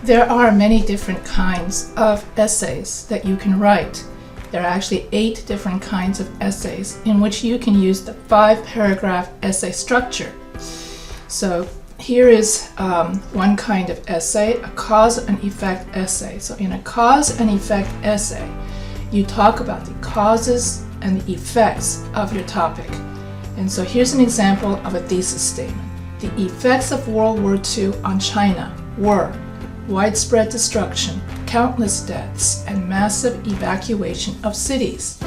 There are many different kinds of essays that you can write. There are actually 8 different kinds of essays in which you can use the 5-paragraph essay structure. So here is one kind of essay, a cause and effect essay. So in a cause and effect essay, you talk about the causes and the effects of your topic. And so here's an example of a thesis statement. The effects of World War II on China were widespread destruction, countless deaths, and massive evacuation of cities.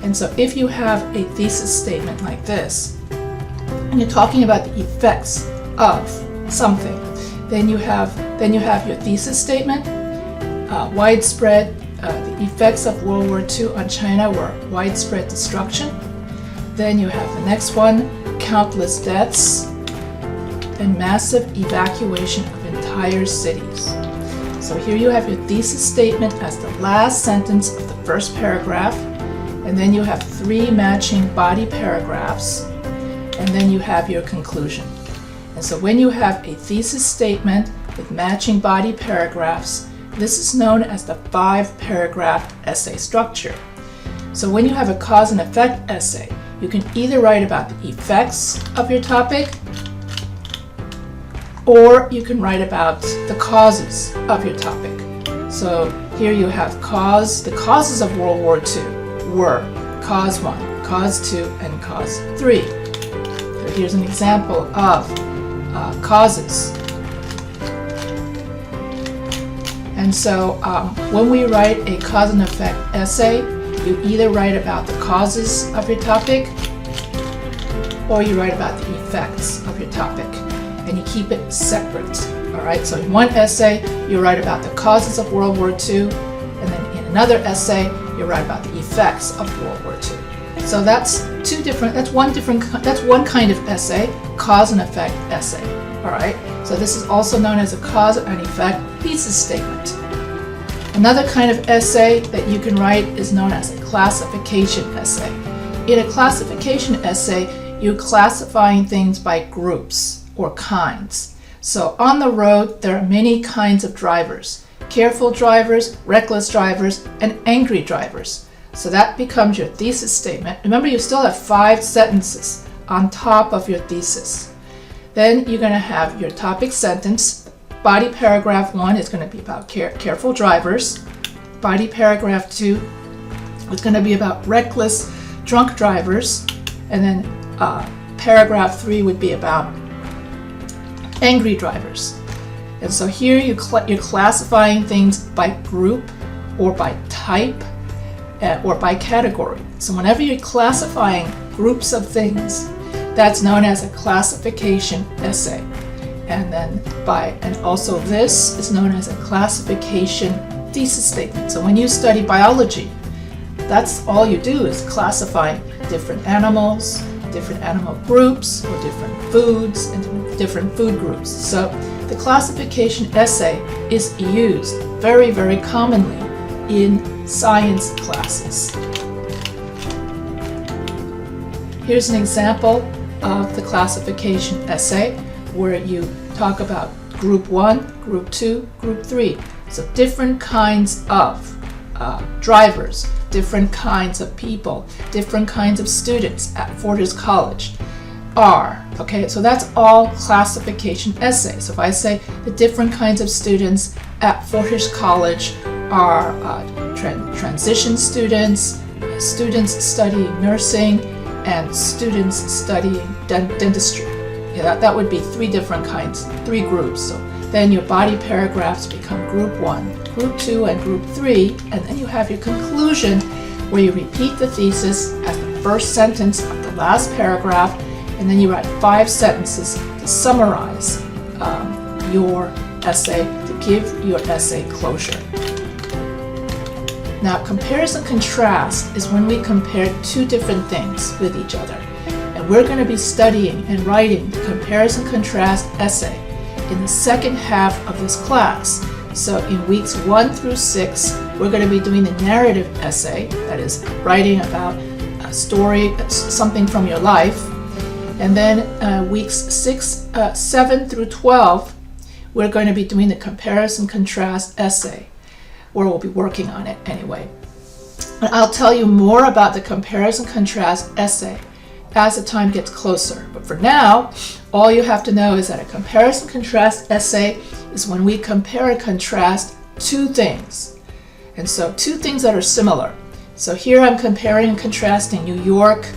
And so if you have a thesis statement like this, and you're talking about the effects of something, then you have your thesis statement. The effects of World War II on China were widespread destruction. Then you have the next one, countless deaths and massive evacuation of entire cities. So here you have your thesis statement as the last sentence of the first paragraph, and then you have 3 matching body paragraphs, and then you have your conclusion. And so when you have a thesis statement with matching body paragraphs, this is known as the 5-paragraph essay structure. So when you have a cause and effect essay, you can either write about the effects of your topic, or you can write about the causes of your topic. So here you have the causes of World War II were cause 1, cause 2, and cause 3. So here's an example of causes. And so when we write a cause and effect essay, you either write about the causes of your topic, or you write about the effects of your topic, and you keep it separate. All right, so in one essay, you write about the causes of World War II, and then in another essay, you write about the effects of World War II. So that's one kind of essay, cause and effect essay. All right, so this is also known as a cause and effect thesis statement. Another kind of essay that you can write is known as a classification essay. In a classification essay, you're classifying things by groups or kinds. So on the road, there are many kinds of drivers: careful drivers, reckless drivers, and angry drivers. So that becomes your thesis statement. Remember, you still have 5 sentences on top of your thesis. Then you're going to have your topic sentence. Body paragraph 1 is going to be about careful drivers. Body paragraph 2 is going to be about reckless drunk drivers. And then paragraph 3 would be about angry drivers. And so here you're classifying things by group or by type or by category. So whenever you're classifying groups of things, that's known as a classification essay. And also this is known as a classification thesis statement. So when you study biology, that's all you do is classify different animals, different animal groups, or different foods, and different food groups. So the classification essay is used very, very commonly in science classes. Here's an example of the classification essay where you talk about group 1, group 2, group 3. So different kinds of drivers, different kinds of people, different kinds of students at Fortis College are. Okay, so that's all classification essays. So if I say the different kinds of students at Fortis College are transition students, students studying nursing, and students studying dentistry. Yeah, that would be 3 different kinds, 3 groups. So then your body paragraphs become group 1, group 2, and group 3, and then you have your conclusion where you repeat the thesis as the first sentence of the last paragraph, and then you write 5 sentences to summarize your essay, to give your essay closure. Now, comparison contrast is when we compare 2 different things with each other. And we're going to be studying and writing the comparison contrast essay in the second half of this class. So in weeks 1 through 6, we're going to be doing the narrative essay, that is, writing about a story, something from your life. And then weeks 7 through 12, we're going to be doing the comparison contrast essay, or we'll be working on it anyway. And I'll tell you more about the comparison contrast essay as the time gets closer. But for now, all you have to know is that a comparison contrast essay is when we compare and contrast two things. And so two things that are similar. So here I'm comparing and contrasting New York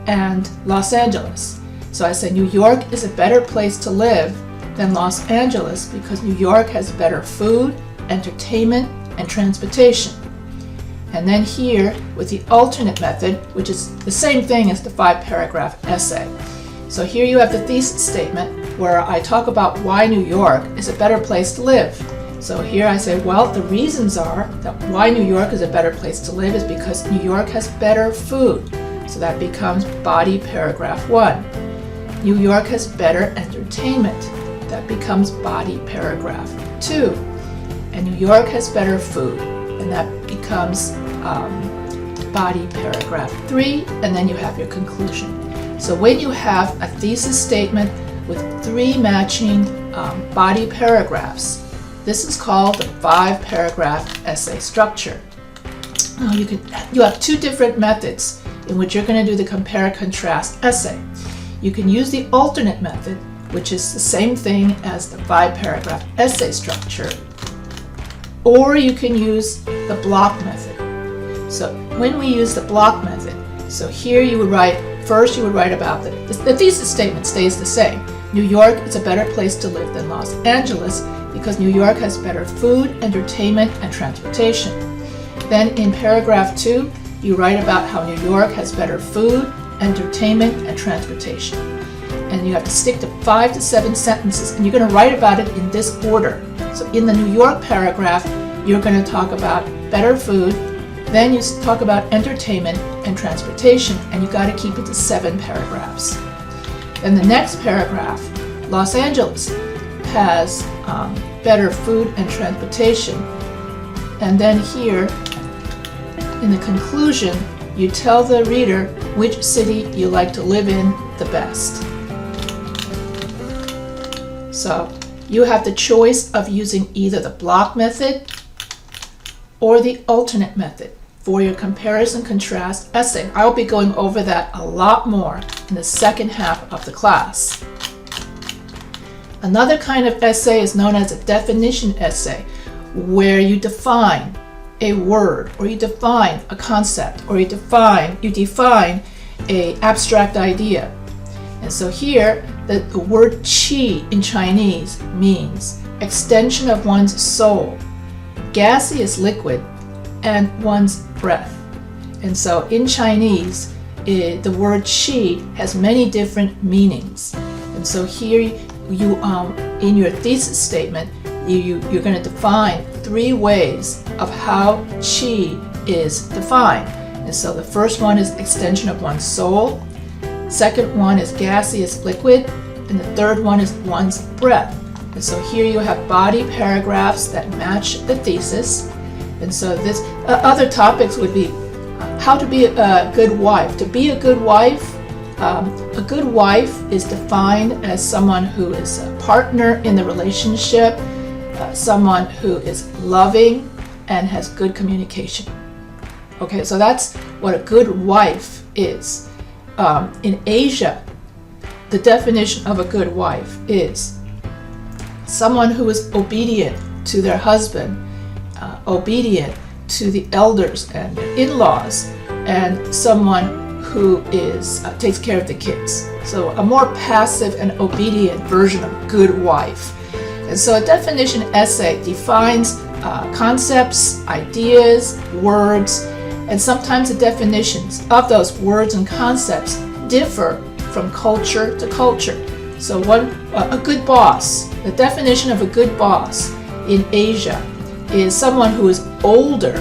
and Los Angeles. So I say New York is a better place to live than Los Angeles because New York has better food, entertainment, and transportation. And then here with the alternate method, which is the same thing as the 5-paragraph essay. So here you have the thesis statement where I talk about why New York is a better place to live. So here I say, well, the reasons are that why New York is a better place to live is because New York has better food. So that becomes body paragraph 1. New York has better entertainment. That becomes body paragraph 2. And New York has better food. And that becomes body paragraph 3, and then you have your conclusion. So when you have a thesis statement with 3 matching body paragraphs, this is called the 5-paragraph essay structure. Now you have 2 different methods in which you're going to do the compare and contrast essay. You can use the alternate method, which is the same thing as the 5-paragraph essay structure, or you can use the block method. So when we use the block method, so here you would write about the thesis statement stays the same. New York is a better place to live than Los Angeles because New York has better food, entertainment, and transportation. Then in paragraph 2, you write about how New York has better food, entertainment, and transportation. And you have to stick to 5 to 7 sentences, and you're going to write about it in this order. So in the New York paragraph, you're going to talk about better food, then you talk about entertainment and transportation, and you got to keep it to 7 paragraphs. Then the next paragraph, Los Angeles has better food and transportation. And then here, in the conclusion, you tell the reader which city you like to live in the best. So you have the choice of using either the block method or the alternate method for your comparison contrast essay. I'll be going over that a lot more in the second half of the class. Another kind of essay is known as a definition essay, where you define a word, or you define a concept, or you define an abstract idea. And so here, the word qi in Chinese means extension of one's soul, gaseous liquid, and one's breath. And so in Chinese, the word qi has many different meanings. And so here you, in your thesis statement, you're going to define 3 ways of how qi is defined. And so the first one is extension of one's soul, second one is gaseous liquid, and the third one is one's breath. And so here you have body paragraphs that match the thesis. And so this other topics would be how to be a good wife. To be a good wife is defined as someone who is a partner in the relationship, someone who is loving and has good communication. Okay, so that's what a good wife is. In Asia, the definition of a good wife is someone who is obedient to their husband, obedient to the elders and the in-laws, and someone who is takes care of the kids. So a more passive and obedient version of good wife. And so a definition essay defines concepts, ideas, words, and sometimes the definitions of those words and concepts differ from culture to culture. So a good boss, the definition of a good boss in Asia is someone who is older,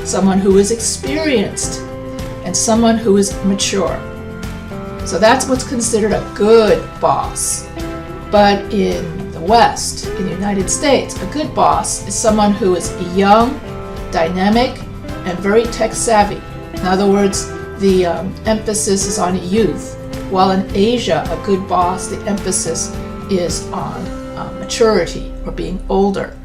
someone who is experienced, and someone who is mature. So that's what's considered a good boss. But in the West, in the United States, a good boss is someone who is young, dynamic, and very tech savvy. In other words, the emphasis is on youth, while in Asia, a good boss, the emphasis is on maturity or being older.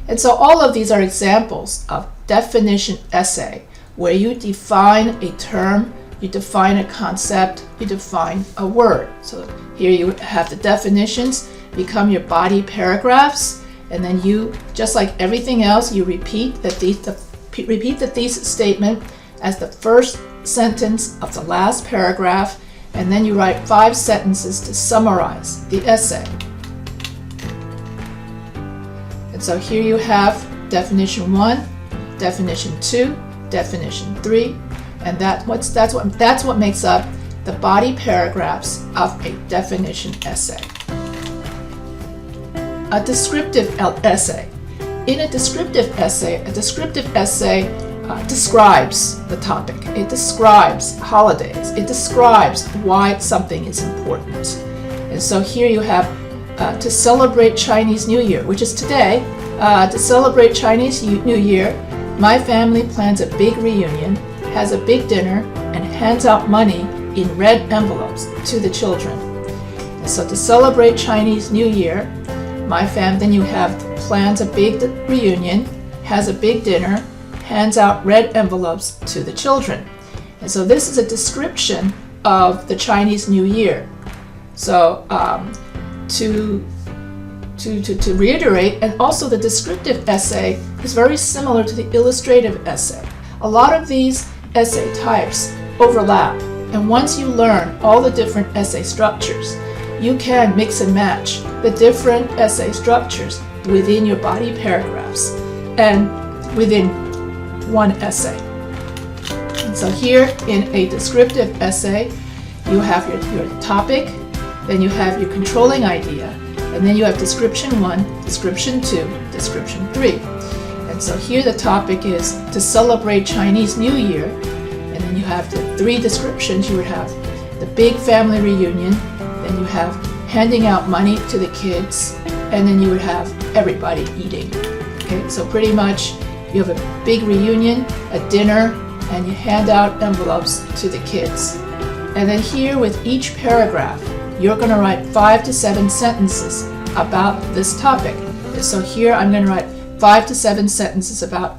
And so all of these are examples of definition essay, where you define a term, you define a concept, you define a word. So here you have the definitions become your body paragraphs, and then you, just like everything else, you repeat the thesis statement as the first sentence of the last paragraph, and then you write 5 sentences to summarize the essay. And so here you have definition 1, definition 2, definition 3, and that's what makes up the body paragraphs of a definition essay. A descriptive essay. In a descriptive essay, describes the topic. It describes holidays. It describes why something is important. And so here you have to celebrate Chinese New Year, which is today. To celebrate Chinese New Year, my family plans a big reunion, has a big dinner, and hands out money in red envelopes to the children. And so to celebrate Chinese New Year, then you have plans a big reunion, has a big dinner, hands out red envelopes to the children. And so this is a description of the Chinese New Year. So to reiterate, and also the descriptive essay is very similar to the illustrative essay. A lot of these essay types overlap, and once you learn all the different essay structures, you can mix and match the different essay structures within your body paragraphs and within one essay. And so here in a descriptive essay, you have your topic, then you have your controlling idea, and then you have description 1, description 2, description 3. And so here the topic is to celebrate Chinese New Year, and then you have the 3 descriptions. You would have the big family reunion, then you have handing out money to the kids, and then you would have everybody eating. Okay, so pretty much you have a big reunion, a dinner, and you hand out envelopes to the kids. And then here with each paragraph, you're going to write 5 to 7 sentences about this topic. And so here I'm going to write 5 to 7 sentences about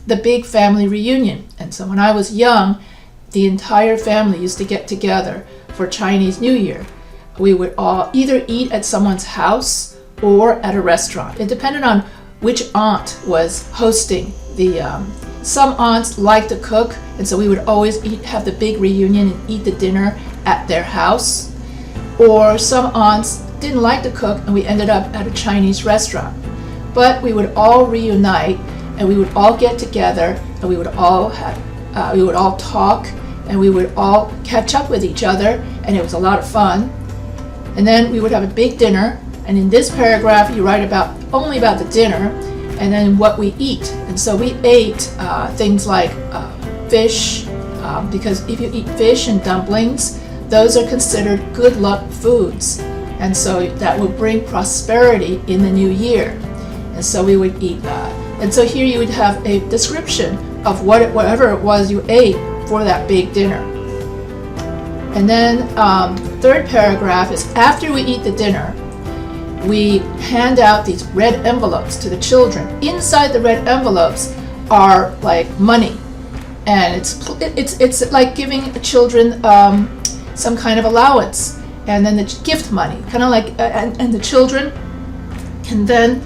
the big family reunion. And so when I was young, the entire family used to get together for Chinese New Year. We would all either eat at someone's house or at a restaurant. It depended on which aunt was hosting the. Some aunts liked to cook, and so we would always have the big reunion and eat the dinner at their house. Or some aunts didn't like to cook, and we ended up at a Chinese restaurant. But we would all reunite, and we would all get together, and we would all talk, and we would all catch up with each other, and it was a lot of fun. And then we would have a big dinner, and in this paragraph you write only about the dinner, and then what we eat. And so we ate things like fish, because if you eat fish and dumplings, those are considered good luck foods, and so that will bring prosperity in the new year. And so we would eat that. And so here you would have a description of whatever it was you ate for that big dinner. And then the third paragraph is after we eat the dinner, we hand out these red envelopes to the children. Inside the red envelopes are like money, and it's like giving the children some kind of allowance, and then the gift money, kind of like, and the children can then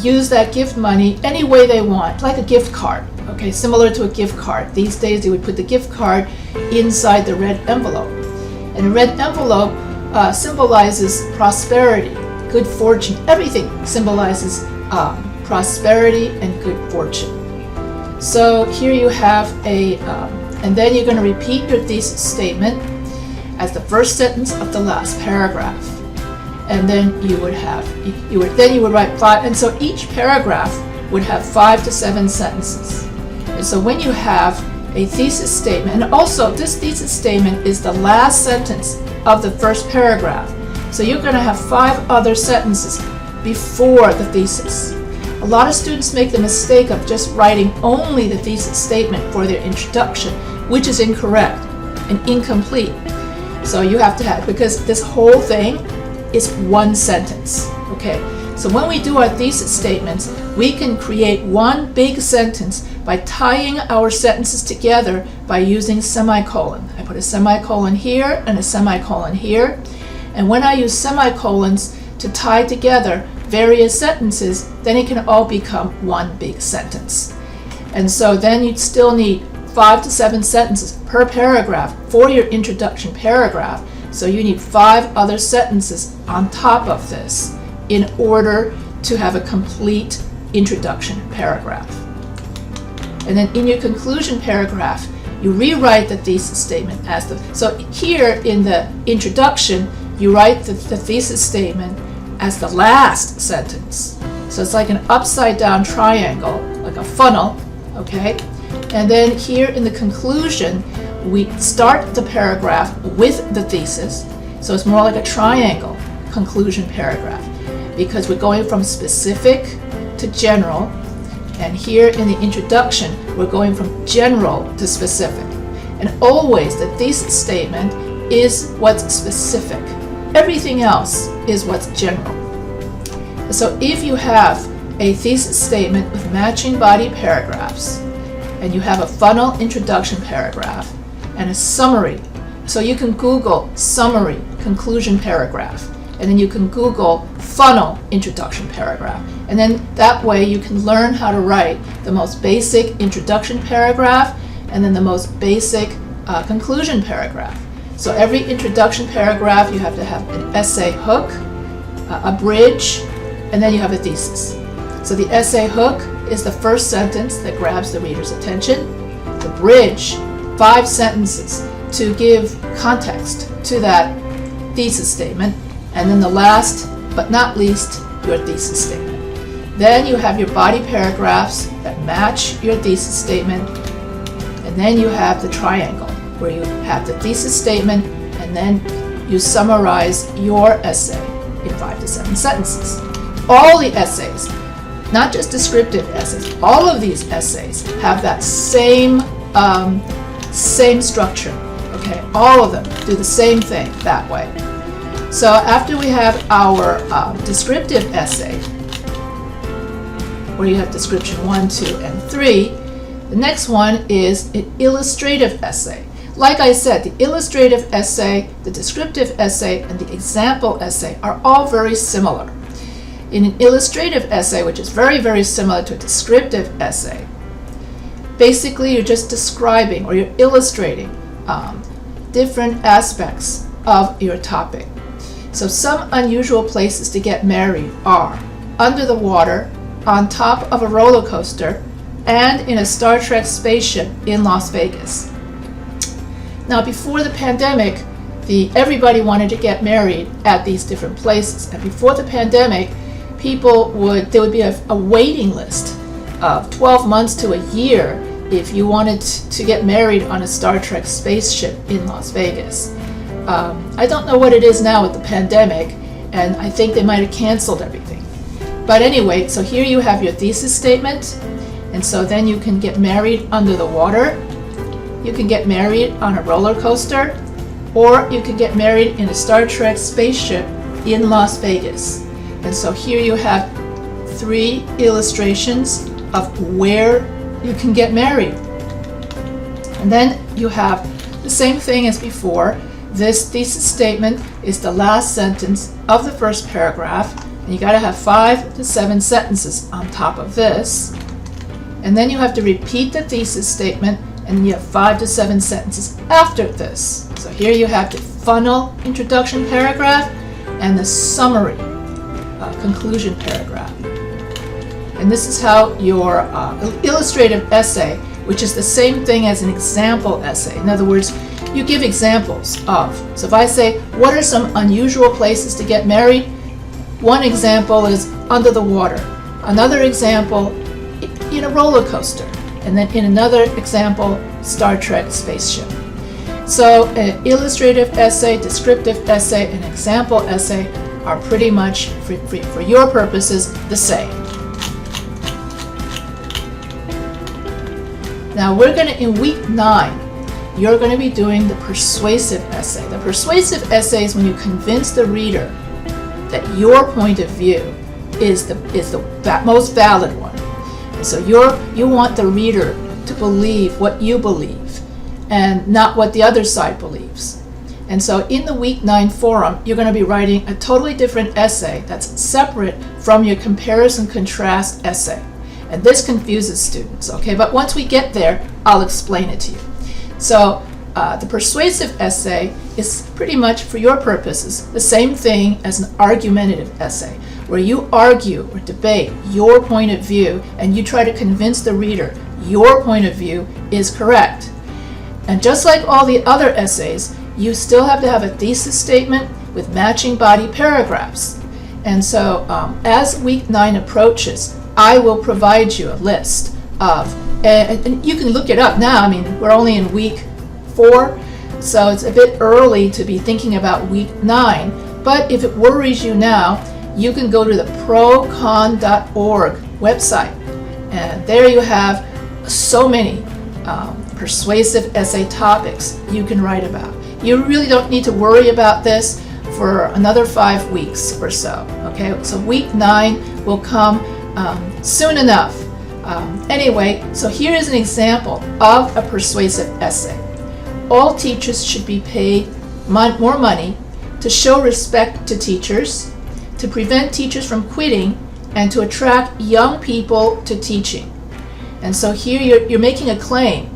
use that gift money any way they want, like a gift card. Okay, similar to a gift card. These days they would put the gift card inside the red envelope, and the red envelope symbolizes prosperity, good fortune. Everything symbolizes prosperity and good fortune. So here you have and then you're going to repeat your thesis statement as the first sentence of the last paragraph, and then you would write 5, and so each paragraph would have 5 to 7 sentences. And so when you have a thesis statement, and also this thesis statement is the last sentence of the first paragraph, so you're going to have 5 other sentences before the thesis. A lot of students make the mistake of just writing only the thesis statement for their introduction, which is incorrect and incomplete. So you have to have, because this whole thing is one sentence. Okay, so when we do our thesis statements, we can create one big sentence by tying our sentences together by using semicolon. I put a semicolon here and a semicolon here. And when I use semicolons to tie together various sentences, then it can all become one big sentence. And so then you'd still need 5 to 7 sentences per paragraph for your introduction paragraph. So you need 5 other sentences on top of this in order to have a complete introduction paragraph. And then in your conclusion paragraph, you rewrite the thesis statement as so here in the introduction, you write the thesis statement as the last sentence. So it's like an upside down triangle, like a funnel, okay? And then here in the conclusion, we start the paragraph with the thesis. So it's more like a triangle conclusion paragraph because we're going from specific to general. And here in the introduction, we're going from general to specific. And always the thesis statement is what's specific. Everything else is what's general. So if you have a thesis statement with matching body paragraphs, and you have a funnel introduction paragraph and a summary, so you can Google summary conclusion paragraph, and then you can Google funnel introduction paragraph. And then that way you can learn how to write the most basic introduction paragraph and then the most basic conclusion paragraph. So every introduction paragraph you have to have an essay hook, a bridge, and then you have a thesis. So the essay hook is the first sentence that grabs the reader's attention. The bridge, 5 sentences to give context to that thesis statement. And then the last but not least, your thesis statement. Then you have your body paragraphs that match your thesis statement. And then you have the triangle where you have the thesis statement and then you summarize your essay in 5 to 7 sentences. All the essays, not just descriptive essays, all of these essays have that same structure. Okay, all of them do the same thing that way. So after we have our descriptive essay, where you have description 1, 2, and 3, the next one is an illustrative essay. Like I said, the illustrative essay, the descriptive essay, and the example essay are all very similar. In an illustrative essay, which is very, very similar to a descriptive essay, basically you're just describing or you're illustrating different aspects of your topic. So some unusual places to get married are under the water, on top of a roller coaster, and in a Star Trek spaceship in Las Vegas. Now before the pandemic, everybody wanted to get married at these different places. And before the pandemic, there would be a waiting list of 12 months to a year if you wanted to get married on a Star Trek spaceship in Las Vegas. I don't know what it is now with the pandemic, and I think they might have canceled everything. But anyway, so here you have your thesis statement, and so then you can get married under the water, you can get married on a roller coaster, or you can get married in a Star Trek spaceship in Las Vegas. And so here you have 3 illustrations of where you can get married. And then you have the same thing as before. This thesis statement is the last sentence of the first paragraph, and you got to have 5 to 7 sentences on top of this. And then you have to repeat the thesis statement, and you have 5 to 7 sentences after this. So here you have the funnel introduction paragraph and the summary conclusion paragraph. And this is how your illustrative essay, which is the same thing as an example essay. In other words, you give examples of. So if I say, what are some unusual places to get married? One example is under the water. Another example, in a roller coaster. And then in another example, Star Trek spaceship. So an illustrative essay, descriptive essay, and example essay are pretty much, for your purposes, the same. Now we're going to, in week 9, you're going to be doing the persuasive essay. The persuasive essay is when you convince the reader that your point of view is the most valid one. And so you want the reader to believe what you believe and not what the other side believes. And so in the Week 9 forum, you're going to be writing a totally different essay that's separate from your comparison-contrast essay. And this confuses students, okay? But once we get there, I'll explain it to you. So the persuasive essay is pretty much, for your purposes, the same thing as an argumentative essay, where you argue or debate your point of view and you try to convince the reader your point of view is correct. And just like all the other essays, you still have to have a thesis statement with matching body paragraphs. And so as Week 9 approaches, I will provide you a list of, and you can look it up now. I mean, we're only in Week 4, so it's a bit early to be thinking about Week 9. But if it worries you now, you can go to the procon.org website. And there you have so many persuasive essay topics you can write about. You really don't need to worry about this for another 5 weeks or so. Okay, so Week 9 will come soon enough. Anyway, so here is an example of a persuasive essay. All teachers should be paid more money to show respect to teachers, to prevent teachers from quitting, and to attract young people to teaching. And so here you're making a claim.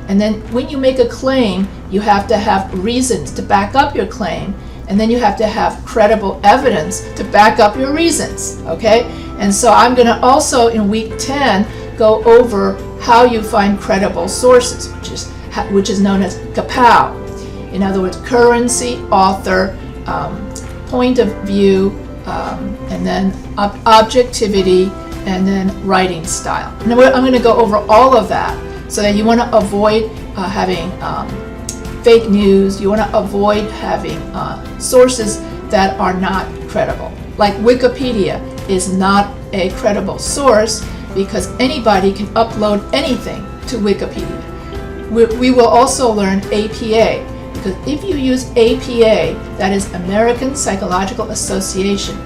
And then when you make a claim, you have to have reasons to back up your claim, and then you have to have credible evidence to back up your reasons, okay? And so I'm going to also in Week 10 go over how you find credible sources, which is known as KAPOW. In other words, currency, author, point of view, and then objectivity, and then writing style. And I'm going to go over all of that so that you want to avoid having fake news. You want to avoid having sources that are not credible. Like Wikipedia is not a credible source because anybody can upload anything to Wikipedia. We will also learn APA, because if you use APA, that is American Psychological Association,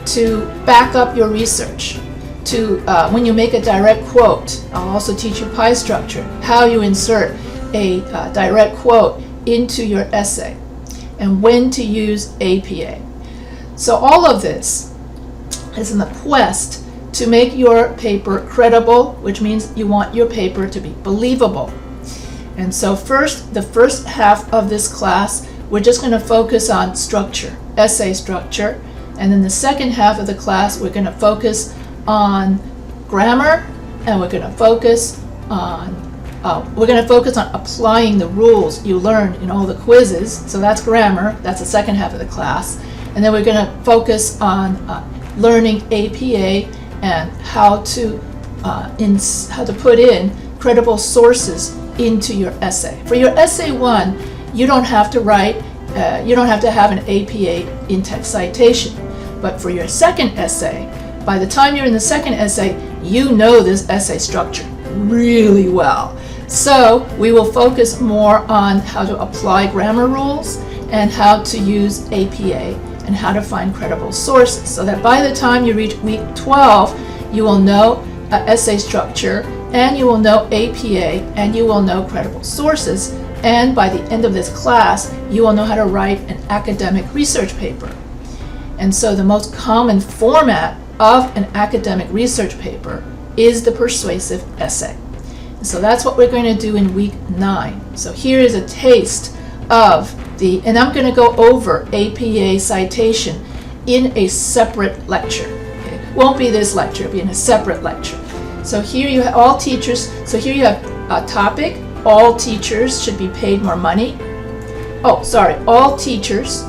to back up your research, to when you make a direct quote, I'll also teach you pie structure, how you insert a direct quote into your essay, and when to use APA. So all of this is in the quest to make your paper credible, which means you want your paper to be believable. And so the first half of this class, we're just going to focus on structure, essay structure. And then the second half of the class, we're going to focus on grammar, and we're going to focus on applying the rules you learned in all the quizzes. So that's grammar. That's the second half of the class. And then we're going to focus on learning APA and how to put in credible sources into your essay. For your essay 1, you don't have to write, you don't have to have an APA in-text citation. But for your second essay, by the time you're in the second essay, you know this essay structure really well. So we will focus more on how to apply grammar rules and how to use APA and how to find credible sources, so that by the time you reach Week 12, you will know essay structure, and you will know APA, and you will know credible sources, and by the end of this class, you will know how to write an academic research paper. And so the most common format of an academic research paper is the persuasive essay. And so that's what we're going to do in Week 9. So here is a taste of and I'm going to go over APA citation in a separate lecture. Okay? It won't be this lecture, it'll be in a separate lecture. So here you have all teachers, so here you have a topic, all teachers should be paid more money. Oh, sorry, all teachers,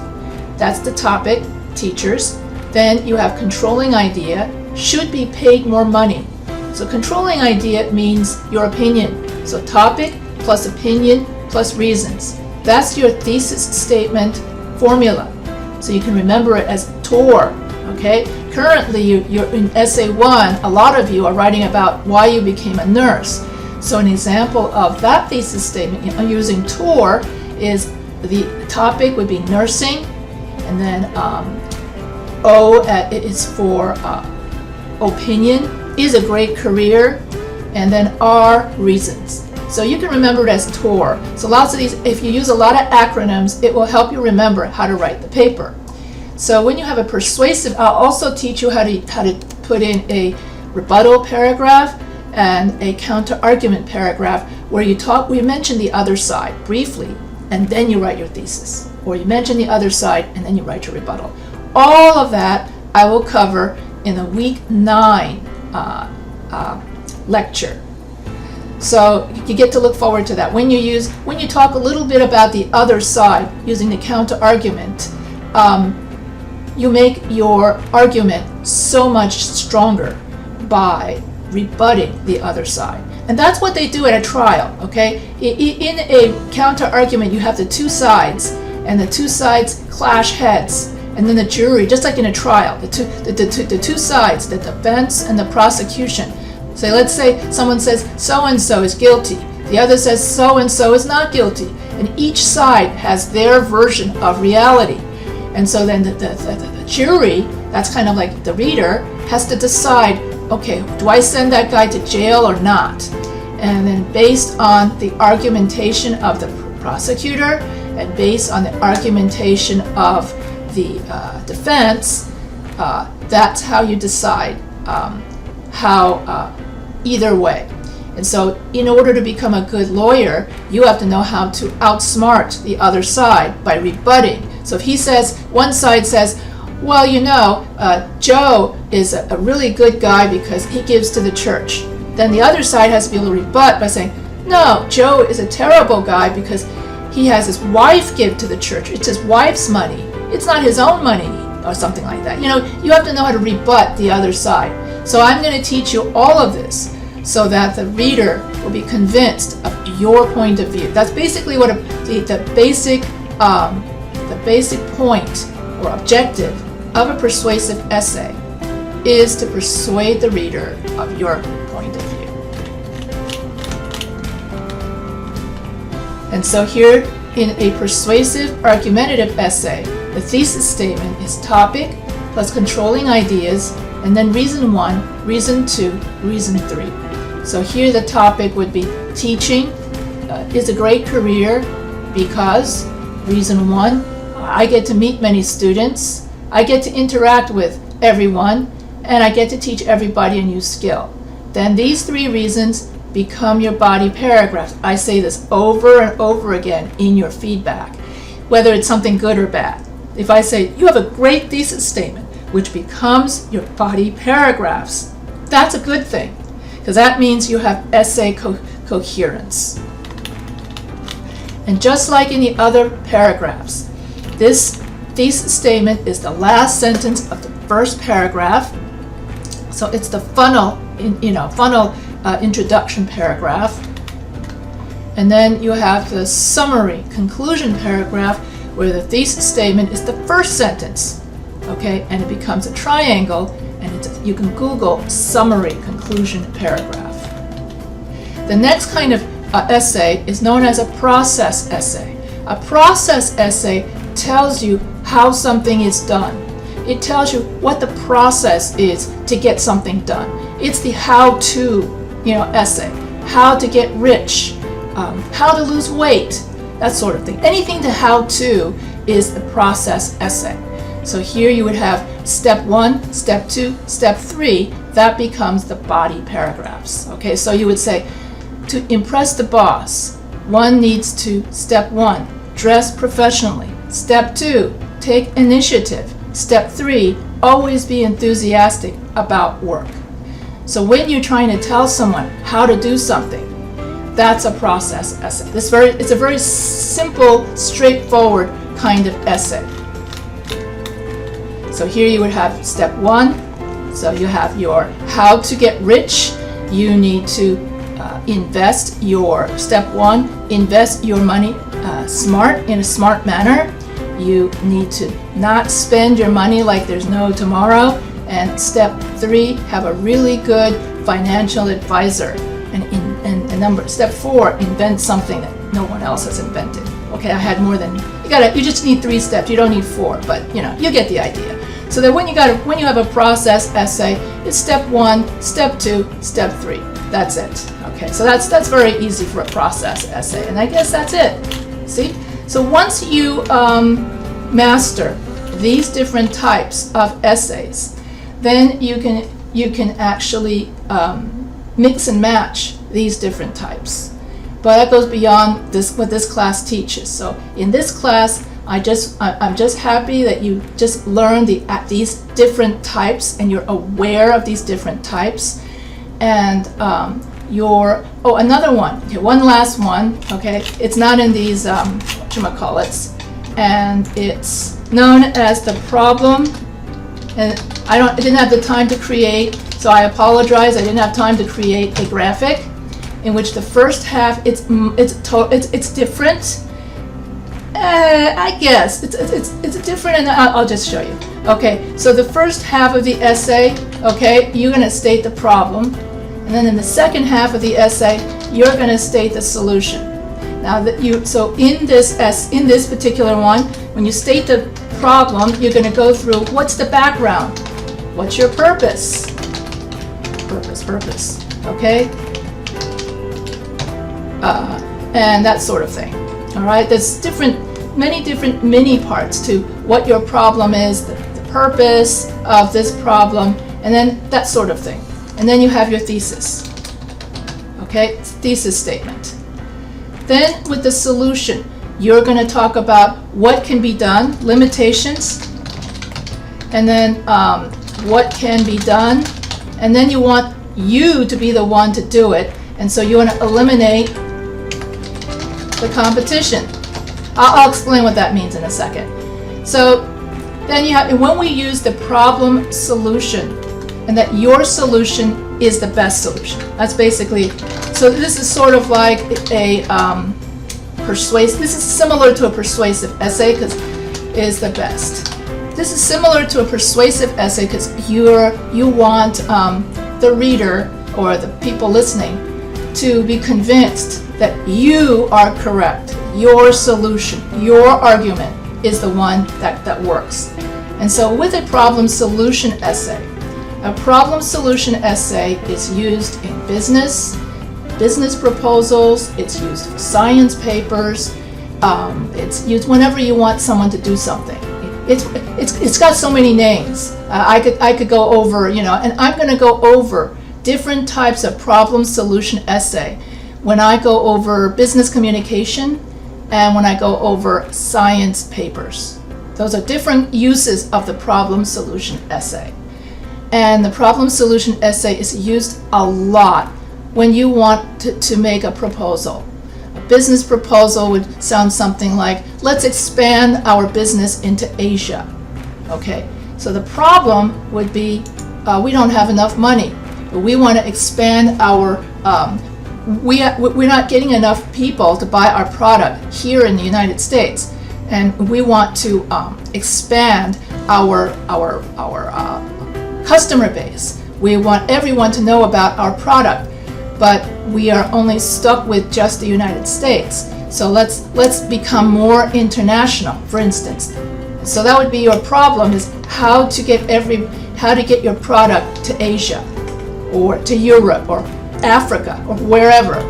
that's the topic, teachers. Then you have controlling idea, should be paid more money. So controlling idea means your opinion. So topic plus opinion plus reasons. That's your thesis statement formula. So you can remember it as TOR, okay? Currently, you're in Essay 1, a lot of you are writing about why you became a nurse. So an example of that thesis statement using TOR is the topic would be nursing, and then O is for opinion, is a great career, and then R, reasons. So you can remember it as TOR. So lots of these, if you use a lot of acronyms, it will help you remember how to write the paper. So when you have a persuasive, I'll also teach you how to put in a rebuttal paragraph and a counter-argument paragraph where we mention the other side briefly, and then you write your thesis. Or you mention the other side, and then you write your rebuttal. All of that I will cover in the week 9 lecture. So you get to look forward to that. When you talk a little bit about the other side using the counter-argument, you make your argument so much stronger by rebutting the other side. And that's what they do at a trial, okay? In a counter-argument, you have the two sides, and the two sides clash heads. And then the jury, just like in a trial, the two sides, the defense and the prosecution. So let's say someone says so-and-so is guilty. The other says so-and-so is not guilty. And each side has their version of reality. And so then the jury, that's kind of like the reader, has to decide, okay, do I send that guy to jail or not? And then based on the argumentation of the prosecutor and based on the argumentation of the defense, that's how you decide how either way. And so in order to become a good lawyer, you have to know how to outsmart the other side by rebutting. So if one side says, well, Joe is a really good guy because he gives to the church, then the other side has to be able to rebut by saying, no, Joe is a terrible guy because he has his wife give to the church. It's his wife's money. It's not his own money, or something like that. You have to know how to rebut the other side. So I'm going to teach you all of this so that the reader will be convinced of your point of view. That's basically what the basic point or objective of a persuasive essay is, to persuade the reader of your point of view. And so here in a persuasive argumentative essay, the thesis statement is topic plus controlling ideas, and then reason 1, reason 2, reason 3. So here the topic would be teaching is a great career because reason 1, I get to meet many students, I get to interact with everyone, and I get to teach everybody a new skill. Then these 3 reasons become your body paragraphs. I say this over and over again in your feedback, whether it's something good or bad. If I say, you have a great thesis statement, which becomes your body paragraphs, that's a good thing, because that means you have essay coherence. And just like in the other paragraphs, this thesis statement is the last sentence of the first paragraph. So it's the funnel introduction paragraph. And then you have the summary conclusion paragraph, where the thesis statement is the first sentence, okay, and it becomes a triangle, and you can Google summary conclusion paragraph. The next kind of essay is known as a process essay. A process essay tells you how something is done. It tells you what the process is to get something done. It's the how-to, essay. How to get rich, how to lose weight, that sort of thing. Anything to how-to is the process essay. So here you would have step 1, step 2, step 3. That becomes the body paragraphs. Okay, so you would say, to impress the boss, one needs to, step 1, dress professionally. Step 2, take initiative. Step 3, always be enthusiastic about work. So when you're trying to tell someone how to do something, that's a process essay. It's a very simple, straightforward kind of essay. So here you would have step 1. So you have your how to get rich. You need to invest your, step 1, invest your money in a smart manner. You need to not spend your money like there's no tomorrow. And step 3, have a really good financial advisor. And step 4, invent something that no one else has invented. Okay, I had more than, you just need 3 steps, you don't need 4, but you get the idea. So that when you have a process essay, it's step 1, step 2, step 3. That's it. Okay, so that's very easy for a process essay, and I guess that's it. See? So once you master these different types of essays, then you can actually mix and match these different types. But that goes beyond what this class teaches. So in this class, I'm just happy that you just learned these different types and you're aware of these different types. And another one. Okay, one last one. Okay, it's not in these whatchamacallits, and it's known as the problem. And I didn't have the time to create, so I apologize. I didn't have time to create a graphic in which the first half it's different. I guess it's different, and I'll just show you. Okay, so the first half of the essay, okay, you're going to state the problem, and then in the second half of the essay, you're going to state the solution. Now so in this particular one, when you state the problem, you're going to go through what's the background, what's your purpose, okay, and that sort of thing. All right, there's many different mini parts to what your problem is, the purpose of this problem, and then that sort of thing. And then you have your thesis. Okay, thesis statement. Then with the solution, you're going to talk about what can be done, limitations, and then what can be done, and then you want you to be the one to do it, and so you want to eliminate the competition. I'll explain what that means in a second. So then you have, when we use the problem solution, and that your solution is the best solution. That's basically, so this is sort of like a this is similar to a persuasive essay because it is the best. This is similar to a persuasive essay because you want the reader or the people listening to be convinced that you are correct. Your solution, your argument is the one that works. And so with a problem solution essay, a problem solution essay is used in business proposals, it's used for science papers, it's used whenever you want someone to do something. It's got so many names. I could go over, and I'm going to go over different types of problem solution essay when I go over business communication and when I go over science papers. Those are different uses of the problem solution essay. And the problem solution essay is used a lot when you want to make a proposal. A business proposal would sound something like, let's expand our business into Asia. Okay, so the problem would be, we don't have enough money. We want to expand our, we're not getting enough people to buy our product here in the United States. And we want to expand our customer base. We want everyone to know about our product, but we are only stuck with just the United States. So let's become more international, for instance. So that would be your problem, is how to get your product to Asia or to Europe or Africa or wherever.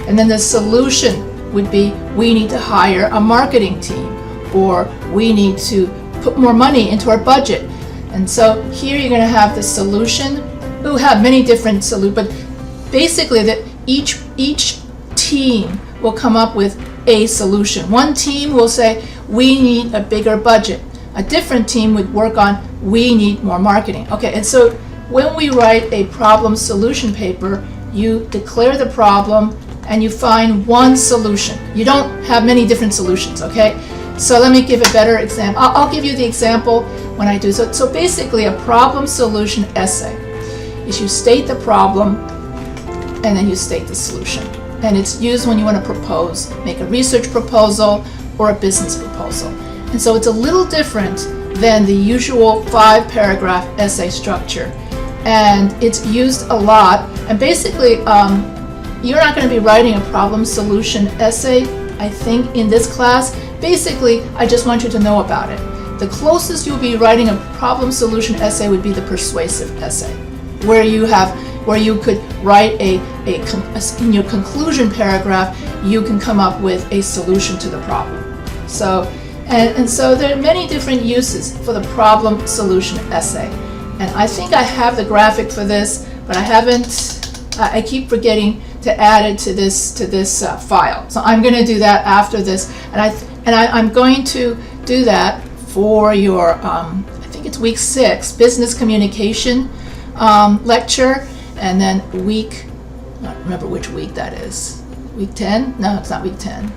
And then the solution would be, we need to hire a marketing team, or we need to put more money into our budget. And so here you're going to have the solution. We'll have many different solutions, but basically that each team will come up with a solution. One team will say, we need a bigger budget. A different team would work on, we need more marketing. Okay, and so when we write a problem solution paper, you declare the problem and you find one solution. You don't have many different solutions, okay? So let me give a better example. I'll give you the example when I do. So basically a problem solution essay is you state the problem and then you state the solution. And it's used when you want to propose, make a research proposal or a business proposal. And so it's a little different than the usual 5-paragraph essay structure. And it's used a lot. And basically, you're not going to be writing a problem solution essay, I think, in this class. Basically, I just want you to know about it. The closest you'll be writing a problem solution essay would be the persuasive essay, where you could write in your conclusion paragraph, you can come up with a solution to the problem. So, and so there are many different uses for the problem solution essay. And I think I have the graphic for this, but I haven't. I keep forgetting to add it to this file. So I'm going to do that after this, and I'm going to do that for your I think it's week 6 business communication lecture, and then I don't remember which week that is. Week 10? No, it's not week 10.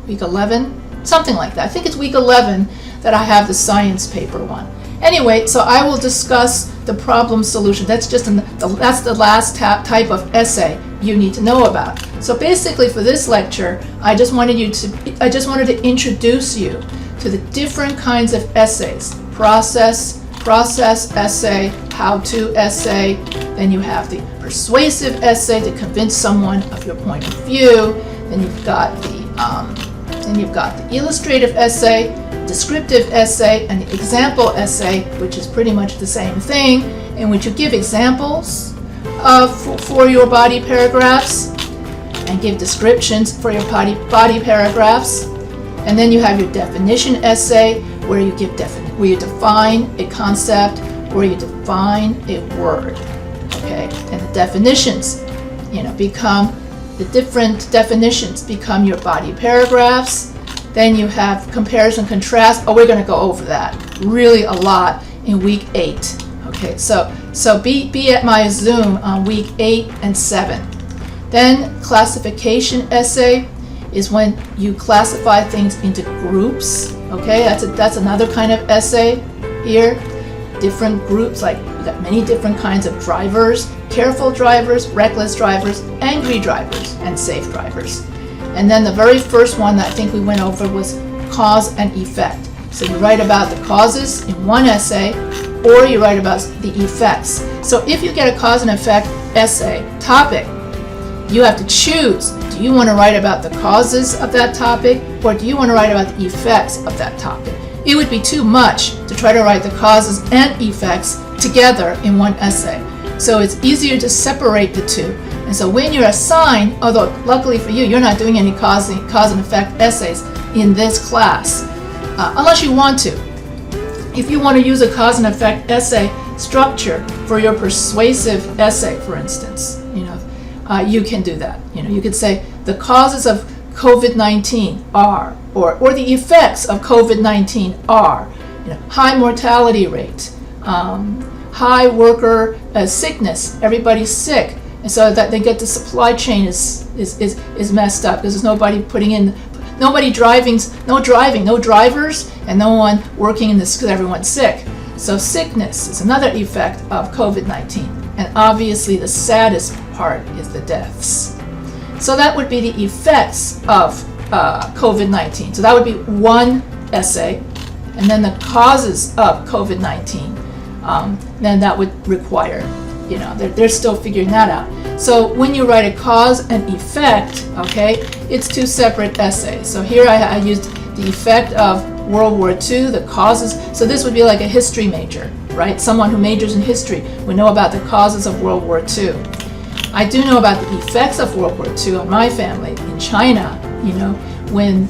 Week 11? Something like that. I think it's week 11 that I have the science paper one. Anyway, so I will discuss the problem solution. That's just that's the last type of essay you need to know about. So basically, for this lecture, I just wanted to introduce you to the different kinds of essays: process essay, how-to essay. Then you have the persuasive essay to convince someone of your point of view. Then you've got the illustrative essay, descriptive essay, and the example essay, which is pretty much the same thing, in which you give examples for your body paragraphs and give descriptions for your body paragraphs. And then you have your definition essay, where you define a concept, where you define a word. Okay, and the definitions, the different definitions become your body paragraphs. Then you have comparison contrast. Oh, we're going to go over that really a lot in week 8. Okay, so be at my Zoom on week 8 and 7. Then classification essay is when you classify things into groups. Okay, that's another kind of essay here. Different groups, like you got many different kinds of drivers: careful drivers, reckless drivers, angry drivers, and safe drivers. And then the very first one that I think we went over was cause and effect. So you write about the causes in one essay, or you write about the effects. So if you get a cause and effect essay topic, you have to choose. Do you want to write about the causes of that topic, or do you want to write about the effects of that topic? It would be too much to try to write the causes and effects together in one essay. So it's easier to separate the two. And so when you're assigned, although luckily for you, you're not doing any cause and effect essays in this class, unless you want to. If you want to use a cause and effect essay structure for your persuasive essay, for instance, you can do that. You could say the causes of COVID-19 are, or the effects of COVID-19 are, high mortality rate, high worker sickness, everybody's sick, and so that they get the supply chain is messed up because there's nobody no drivers, and no one working in this because everyone's sick. So sickness is another effect of COVID-19, and obviously the saddest part is the deaths. So that would be the effects of COVID-19. So that would be one essay, and then the causes of COVID-19. Then that would require, they're still figuring that out. So when you write a cause and effect, okay, it's two separate essays. So here I used the effect of World War II, the causes. So this would be like a history major, right? Someone who majors in history would know about the causes of World War II. I do know about the effects of World War II on my family in China, when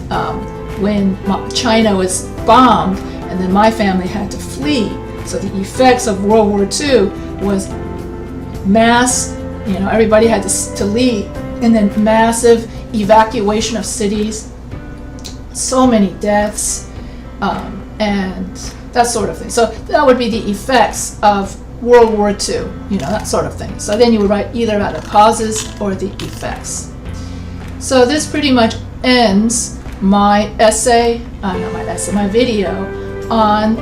China was bombed and then my family had to flee. So the effects of World War II was mass, everybody had to leave, and then massive evacuation of cities, so many deaths, and that sort of thing. So that would be the effects of World War II, that sort of thing. So then you would write either about the causes or the effects. So this pretty much ends my my video on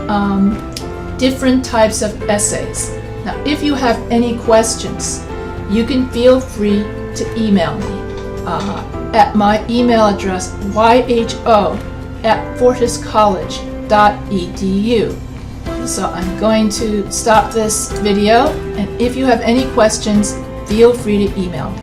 different types of essays. Now, if you have any questions, you can feel free to email me at my email address, yho@fortiscollege.edu. So I'm going to stop this video, and if you have any questions, feel free to email me.